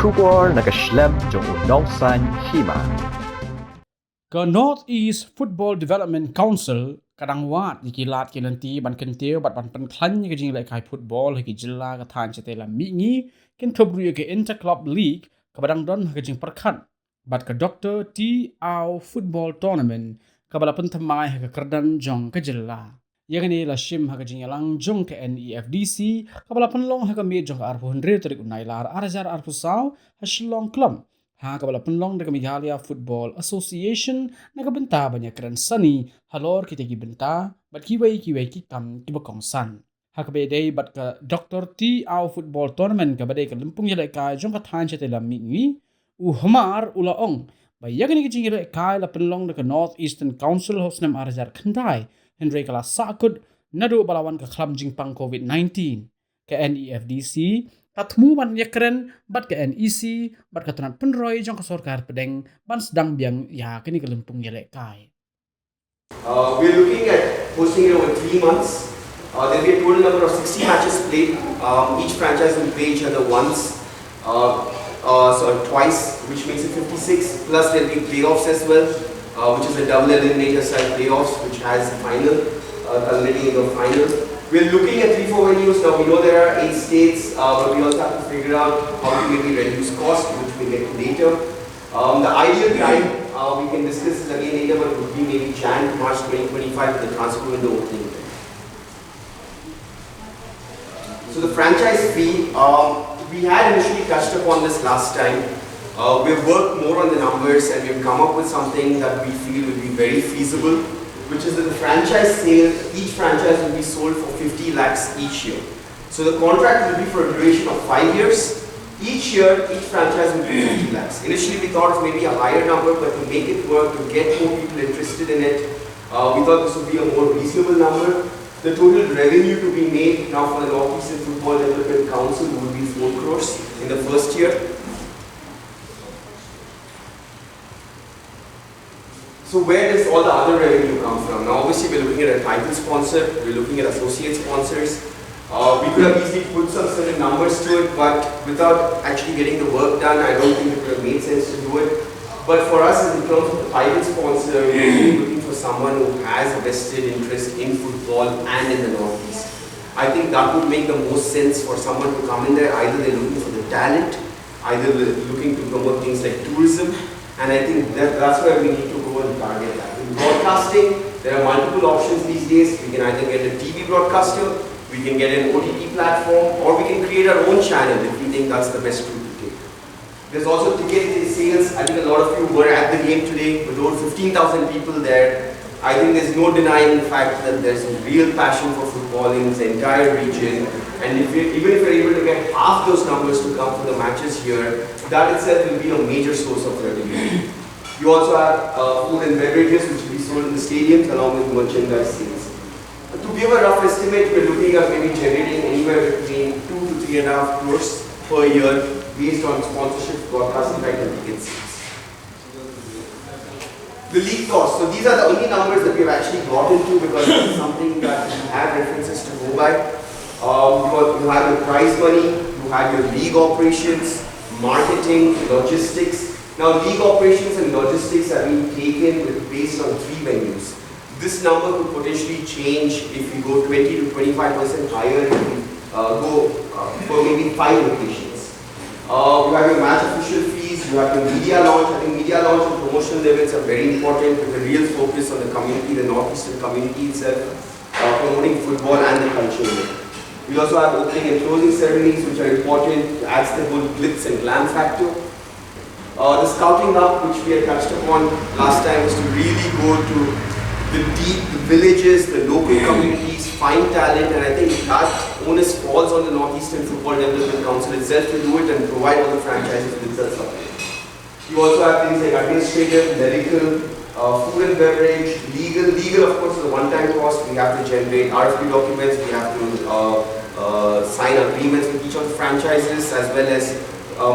Shubor nakaslem jong unongsan Hima. Ke North East Football Development Council kadang wat dikilat kinanti ban kentiu bat ban penklan ke jing lai kai football ke jilla ke than chetela mingi ken thobru ke Inter Club League ke badang don ke jing perkhat bat ke Dr. T Au Football Tournament ke bala pentemai ke kerdan jong ke jilla yakni la shim ha ke jing lang jong ke Nefdc ke bala penlong ha ke me jong ke arpu hundred tarik unai lar arjar arpu saw ha shillong klum ha kabala penlong de Meghalaya Football Association na kabenta banyak keren sani halor kita gi benta bat kiwai ki kam ki bakong san ha kabe dei bat ka Dr. T Au Football Tournament ka badai ka lempung yelai ka jong ka than chete la mingi u hamar ula ong ba yagani ki jingile ka la penlong de North Eastern Council hosnam arjar khandai Henry kala sakut nadu balawan ka klam jingpang COVID-19 ke Nefdc Tatmu ban Ïakren bat ke NEC bat ke tenat penroy jong ke sorkar Bteng ban sedang biang ya kini ke lempung yelek kai. We're looking at hosting it over 3 months. There'll be a total number of 60 matches played. Each franchise will play each other once, so twice, which makes it 56. Plus there'll be playoffs as well, which is a double eliminator style playoffs, which has the final, culminating in the final. We're looking at 3-4 venues now. We know there are 8 states, but we also have to figure out how to maybe reduce cost, which we'll get to later. The ideal time, we can discuss this again later, but it would be maybe Jan to March 2025 with the transfer window opening. So the franchise fee, we had initially touched upon this last time. We've worked more on the numbers and we've come up with something that we feel will be very feasible, which is that the franchise sale, each franchise will be sold for 50 lakhs each year. So the contract will be for a duration of 5 years. Each year, each franchise will be 50 lakhs. Initially we thought of maybe a higher number, but to make it work, to get more people interested in it, we thought this would be a more reasonable number. The total revenue to be made now for the North Eastern Football Development Council would be 4 crores in the first year. So where does all the other revenue come from? Now obviously we're looking at a title sponsor, we're looking at associate sponsors. We could have easily put some certain numbers to it, but without actually getting the work done, I don't think it would have made sense to do it. But for us, in terms of the title sponsor, we're really looking for someone who has a vested interest in football and in the Northeast. I think that would make the most sense for someone to come in there. Either they're looking for the talent, either they're looking to promote things like tourism, and I think that's where we need to go and target that. In broadcasting, there are multiple options these days. We can either get a TV broadcaster, we can get an OTT platform, or we can create our own channel if we think that's the best route to take. There's also ticket sales. I think a lot of you were at the game today with over 15,000 people there. I think there's no denying the fact that there's a real passion for football in this entire region. And even if we're able to get half those numbers to come for the matches here, that itself will be a major source of revenue. You also have food and beverages which will be sold in the stadiums along with merchandise sales. To give a rough estimate, we're looking at maybe generating anywhere between 2 to 3.5 crores per year based on sponsorship, broadcasting right and ticket sales. The league costs. So these are the only numbers that we've actually got into because it's something that we have references to go by. You have your prize money, you have your league operations, marketing, logistics. Now league operations and logistics are being taken based on 3 venues. This number could potentially change if we go 20 to 25% higher if we go for maybe 5 locations. You have your match official fees, you have your media launch. I think media launch and promotional events are very important with a real focus on the community, the Northeastern community itself, promoting football and the culture. We also have opening and closing ceremonies which are important to add the whole glitz and glam factor. The scouting hub, which we had touched upon last time, was to really go to the villages, the local communities, find talent, and I think that onus falls on the Northeastern Football Development Council itself to do it and provide all the franchises with the support. You also have things like administrative, medical, food and beverage, legal. Legal, of course, is a one-time cost. We have to generate RFP documents, we have to sign agreements with each of the franchises, as well as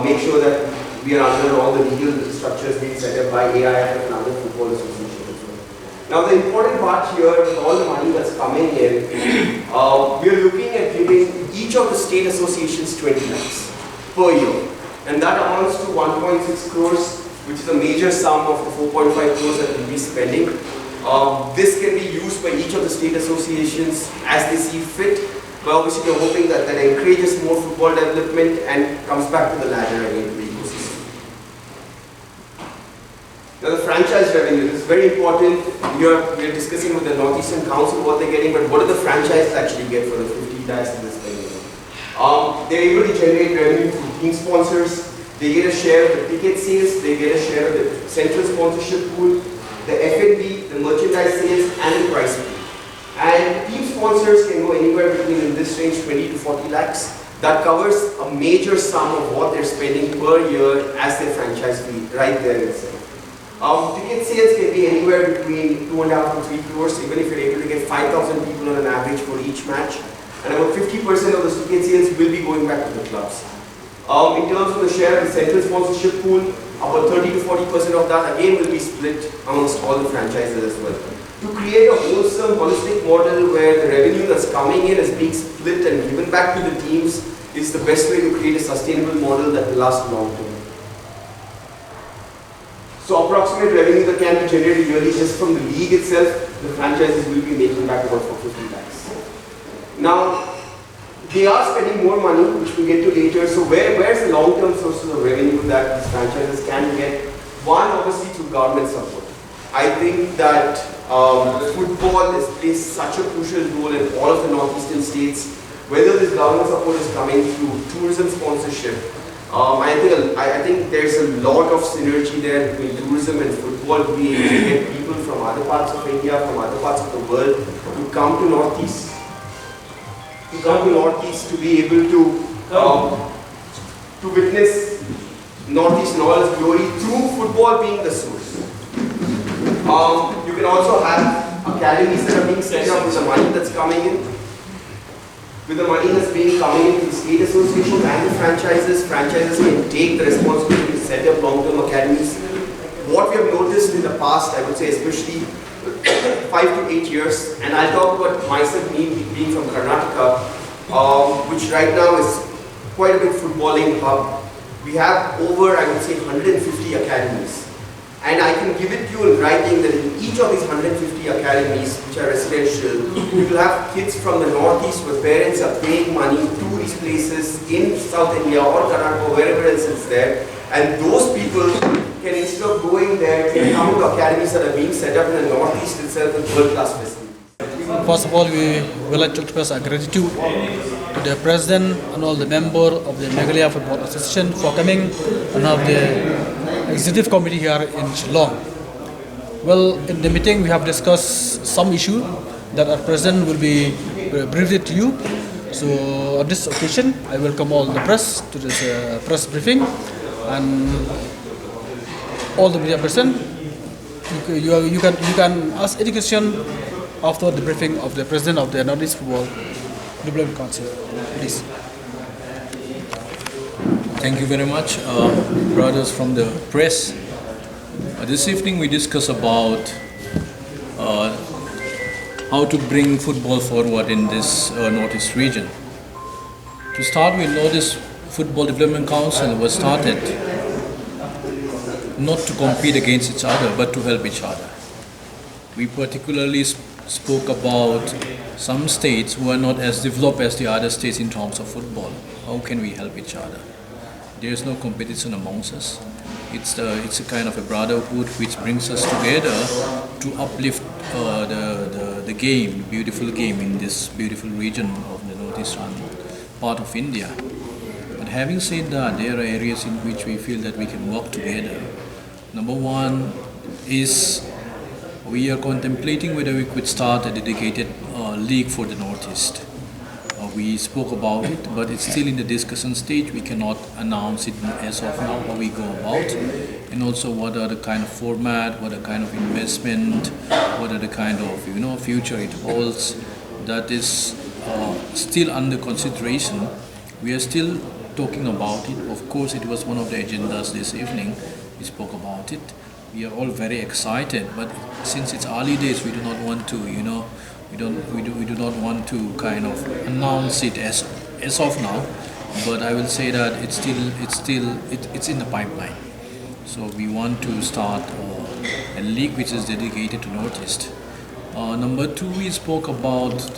make sure that we are under all the legal structures being set up by AIF and other football associations. Now the important part here is all the money that's coming in. We are looking at giving each of the state associations 20 lakhs per year. and that amounts to 1.6 crores, which is a major sum of the 4.5 crores that we'll be spending. This can be used by each of the state associations as they see fit, but obviously we're hoping that that encourages more football development and comes back to the ladder again to the ecosystem. Now the franchise revenue, this is very important. We are discussing with the Northeastern Council what they're getting, but what do the franchises actually get for the 50 lakhs in this venue? They're able to generate revenue through team sponsors. They get a share of the ticket sales, they get a share of the central sponsorship pool, the F&B, the merchandise sales, and the prize pool. And team sponsors can go anywhere between, in this range, 20 to 40 lakhs. That covers a major sum of what they're spending per year as their franchise fee, right there itself. Ticket sales can be anywhere between 2.5 to 3 crores, even if you're able to get 5,000 people on an average for each match. And about 50% of those ticket sales will be going back to the clubs. In terms of the share of the central sponsorship pool, about 30 to 40% of that again will be split amongst all the franchises as well. To create a wholesome, holistic model where the revenue that's coming in is being split and given back to the teams is the best way to create a sustainable model that will last long term. So approximate revenue that can be generated yearly just from the league itself, the franchises will be making back about 50 lakhs. Now, they are spending more money, which we'll get to later. So where's the long-term sources of revenue that these franchises can get? One, obviously through government support. I think that football plays such a crucial role in all of the northeastern states. Whether this government support is coming through tourism sponsorship, I think there's a lot of synergy there between tourism and football to be able to get people from other parts of India, from other parts of the world to come to Northeast. To be able to witness Northeast in all its glory through football being the source. You can also have academies that are being set up with the money that's coming in. With the money that's coming in from the state associations and the franchises can take the responsibility to set up long-term academies. What we have noticed in the past, I would say especially 5 to 8 years, and I'll talk about myself being from Karnataka, which right now is quite a big footballing hub. We have over, I would say, 150 academies. And I can give it to you in writing that in each of these 150 academies, which are residential, we will have kids from the Northeast where parents are paying money to these places in South India or Karnataka or wherever else it's there. And those people can, instead of going there, can come to academies that are being set up in the Northeast itself with world-class facilities. First of all, we would like to express our gratitude to the President and all the members of the Meghalaya Football Association for coming and of the Executive Committee here in Shillong. Well, in the meeting we have discussed some issue that our President will be briefed to you. So on this occasion, I welcome all the press to this press briefing, and all the media present. You can ask any question after the briefing of the President of the Northeast Football Development Council. Please. Thank you very much, brothers from the press. This evening we discuss about how to bring football forward in this Northeast region. To start with, Northeast Football Development Council was started not to compete against each other, but to help each other. We particularly spoke about some states who are not as developed as the other states in terms of football. How can we help each other? There is no competition amongst us. It's a kind of a brotherhood which brings us together to uplift the game, beautiful game in this beautiful region of the northeastern part of India. But having said that, there are areas in which we feel that we can work together. Number one is we are contemplating whether we could start a dedicated league for the Northeast. We spoke about it, but it's still in the discussion stage. We cannot announce it as of now how we go about, and also what are the kind of format, what are the kind of investment, what are the kind of future it holds. That is still under consideration. We are still talking about it. Of course, it was one of the agendas this evening. We spoke about it. We are all very excited, but since it's early days, we do not want to, we do not want to kind of announce it as of now. but I will say that it's in the pipeline. So we want to start a league which is dedicated to Northeast. Number two, we spoke about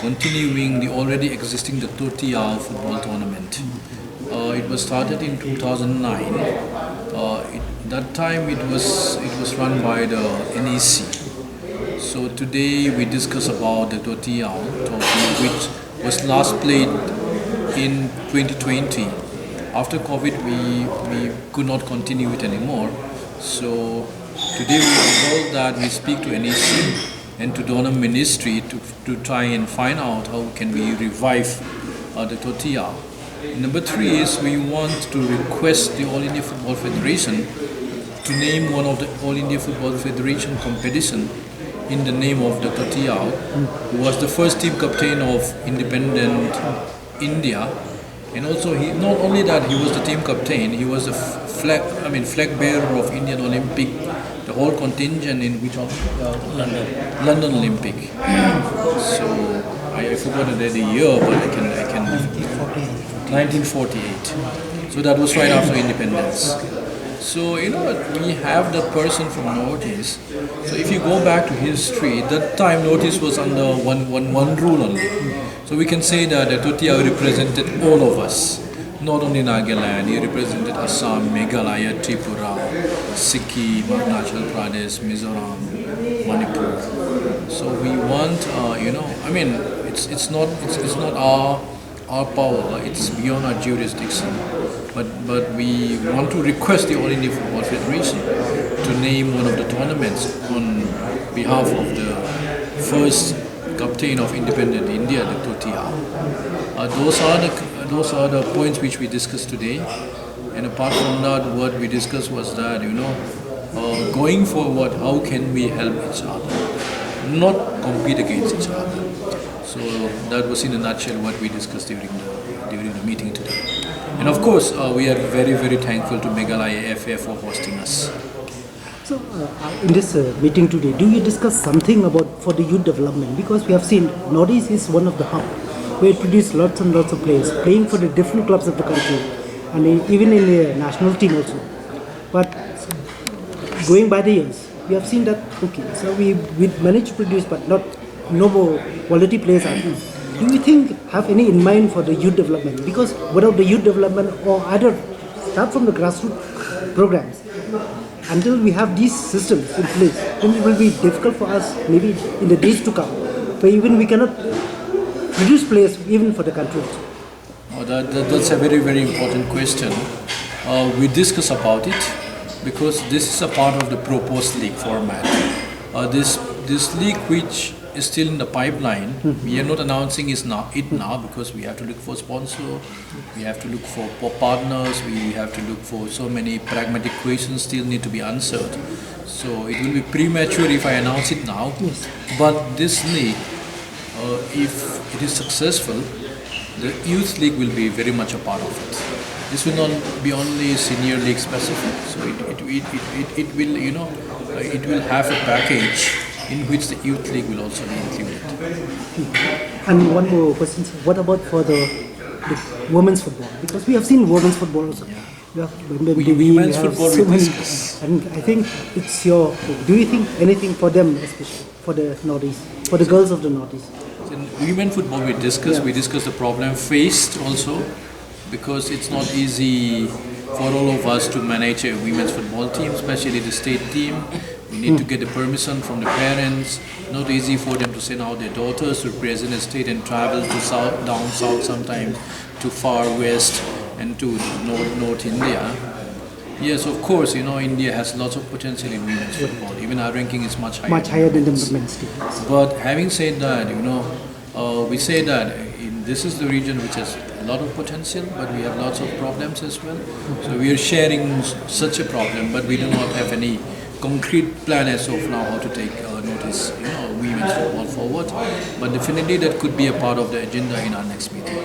continuing the already existing the Totiao football tournament. It was started in 2009. That time it was run by the NEC. So today we discuss about the Totiao tournament, which was last played in 2020. After COVID, we could not continue it anymore. So today we resolved that we speak to NEC and to Donor Ministry to try and find out how can we revive the Totiao. Number three is we want to request the All India Football Federation to name one of the All India Football Federation competition in the name of the Totiao, who was the first team captain of independent India. And also, not only that, he was the team captain, he was the flag bearer of Indian Olympic, the whole contingent in which of London Olympic. So I forgot the year, but I can 1948. So that was right after independence. So we have the person from Northeast. So if you go back to history, that time Northeast was under one rule only. So we can say that the Totiao represented all of us, not only Nagaland. He represented Assam, Meghalaya, Tripura, Sikkim, Arunachal Pradesh, Mizoram, Manipur. So we want, it's not our power. It's beyond our jurisdiction. But we want to request the All India Football Federation to name one of the tournaments on behalf of the first captain of independent India, the Totiao. Those are the points which we discussed today. And apart from that, what we discussed was that going forward, how can we help each other, not compete against each other. So that was in a nutshell what we discussed during the meeting today. And of course, we are very, very thankful to Meghalaya FA for hosting us. So, in this meeting today, do you discuss something about for the youth development? Because we have seen Northeast is one of the hub where it produces lots and lots of players playing for the different clubs of the country and even in the national team also. But going by the years, we have seen that so we managed to produce, but no more quality players are here. Do you think have any in mind for the youth development? Because without the youth development or either start from the grassroots programs, until we have these systems in place, then it will be difficult for us maybe in the days to come. But even we cannot produce players even for the country. Oh, that's a very, very important question. We discuss about it because this is a part of the proposed league format. This league which is still in the pipeline. We are not announcing it now because we have to look for sponsor, we have to look for partners, we have to look for so many pragmatic questions still need to be answered. So it will be premature if I announce it now. Yes. But this league, if it is successful, the youth league will be very much a part of it. This will not be only senior league specific. So it will have a package in which the youth league will also be included. And one more question, what about for the women's football? Because we have seen women's football also. Yeah. Women's football we discuss. And I think it's do you think anything for them, especially for the Northeast, for the girls of the Northeast? In women football we discuss. We discuss the problem faced also, because it's not easy for all of us to manage a women's football team, especially the state team. We need to get the permission from the parents. Not easy for them to send out their daughters to represent the state and travel to down south sometimes, to far west and to North India. Yes, of course, India has lots of potential in women's football. Even our ranking is much higher. Much higher than the men's team. But having said that, we say that this is the region which has a lot of potential, but we have lots of problems as well. So we are sharing such a problem, but we do not have any concrete plan as of now how to take notice, women's football forward. But definitely that could be a part of the agenda in our next meeting.